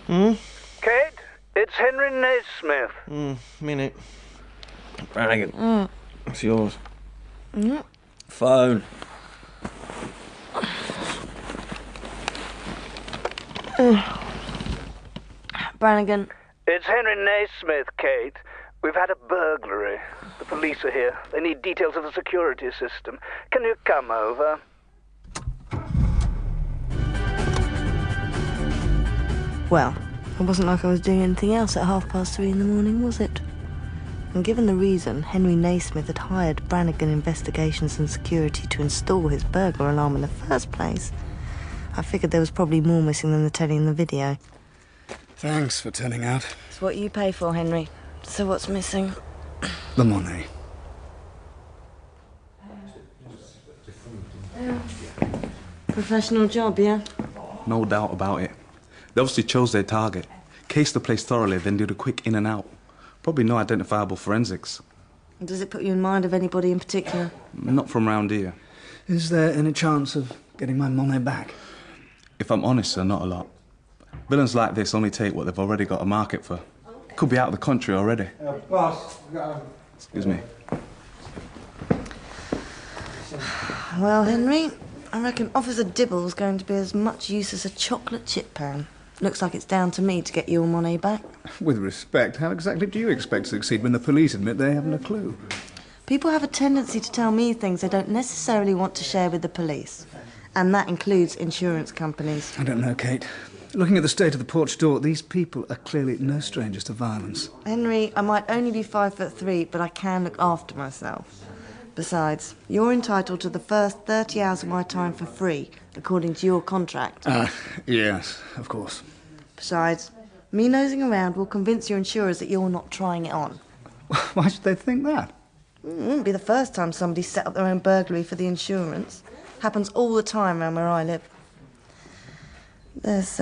Kate, it's Henry Naismith. Minute. Brannigan. It's yours. Phone. Brannigan. It's Henry Naismith, Kate. We've had a burglary. The police are here. They need details of the security system. Can you come over? Well, it wasn't like I was doing anything else at 3:30 in the morning, was it? And given the reason Henry Naismith had hired Brannigan Investigations and Security to install his burglar alarm in the first place, I figured there was probably more missing than the telly in the video. Thanks for turning out. It's what you pay for, Henry. So what's missing? The money. Professional job, yeah? No doubt about it. They obviously chose their target, cased the place thoroughly, then did a quick in and out. Probably no identifiable forensics. Does it put you in mind of anybody in particular? Not from round here. Is there any chance of getting my money back? If I'm honest, sir, not a lot. Villains like this only take what they've already got a market for. Could be out of the country already. Boss. Excuse me. Well, Henry, I reckon Officer Dibble's going to be as much use as a chocolate chip pan. Looks like it's down to me to get your money back. With respect, how exactly do you expect to succeed when the police admit they haven't a clue? People have a tendency to tell me things they don't necessarily want to share with the police. And that includes insurance companies. I don't know, Kate. Looking at the state of the porch door, these people are clearly no strangers to violence. Henry, I might only be 5'3", but I can look after myself. Besides, you're entitled to the first 30 hours of my time for free, according to your contract. Yes, of course. Besides, me nosing around will convince your insurers that you're not trying it on. Why should they think that? It wouldn't be the first time somebody set up their own burglary for the insurance. Happens all the time around where I live. There's,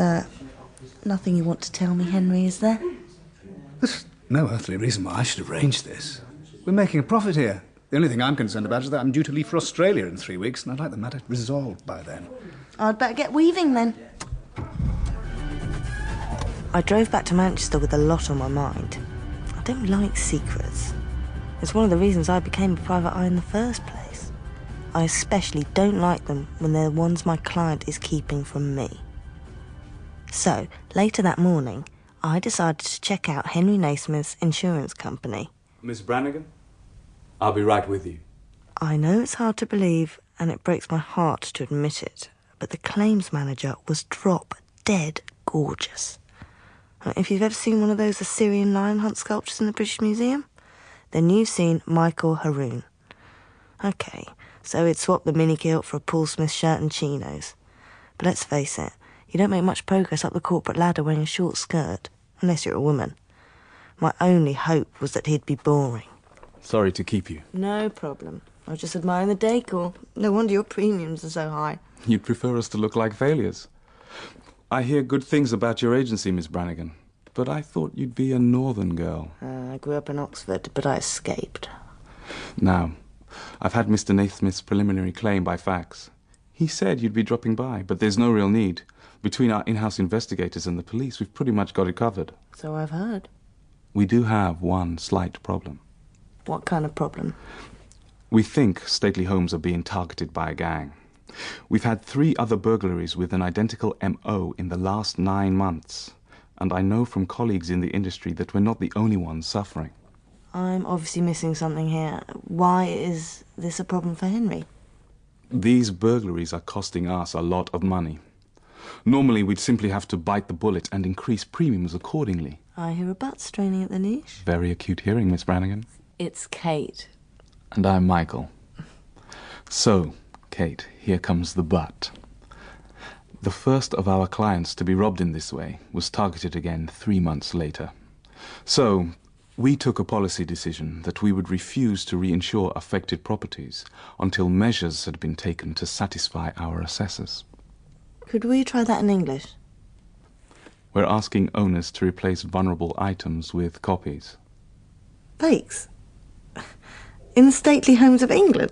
nothing you want to tell me, Henry, is there? There's no earthly reason why I should arrange this. We're making a profit here. The only thing I'm concerned about is that I'm due to leave for Australia in 3 weeks, and I'd like the matter resolved by then. I'd better get weaving, then. I drove back to Manchester with a lot on my mind. I don't like secrets. It's one of the reasons I became a private eye in the first place. I especially don't like them when they're ones my client is keeping from me. So, later that morning, I decided to check out Henry Naismith's insurance company. Miss Brannigan, I'll be right with you. I know it's hard to believe, and it breaks my heart to admit it, but the claims manager was drop-dead gorgeous. If you've ever seen one of those Assyrian lion hunt sculptures in the British Museum, then you've seen Michael Haroon. OK, so he'd swapped the mini-kilt for a Paul Smith shirt and chinos. But let's face it, you don't make much progress up the corporate ladder wearing a short skirt, unless you're a woman. My only hope was that he'd be boring. Sorry to keep you. No problem. I was just admiring the decor. No wonder your premiums are so high. You'd prefer us to look like failures. I hear good things about your agency, Miss Brannigan, but I thought you'd be a northern girl. I grew up in Oxford, but I escaped. Now, I've had Mr. Naismith's preliminary claim by fax. He said you'd be dropping by, but there's no real need. Between our in-house investigators and the police, we've pretty much got it covered. So I've heard. We do have one slight problem. What kind of problem? We think stately homes are being targeted by a gang. We've had 3 other burglaries with an identical M.O. in the last 9 months. And I know from colleagues in the industry that we're not the only ones suffering. I'm obviously missing something here. Why is this a problem for Henry? These burglaries are costing us a lot of money. Normally, we'd simply have to bite the bullet and increase premiums accordingly. I hear a butt straining at the niche. Very acute hearing, Miss Brannigan. It's Kate. And I'm Michael. So, Kate, here comes the but. The first of our clients to be robbed in this way was targeted again 3 months later. So, we took a policy decision that we would refuse to reinsure affected properties until measures had been taken to satisfy our assessors. Could we try that in English? We're asking owners to replace vulnerable items with copies. Fakes? In the stately homes of England?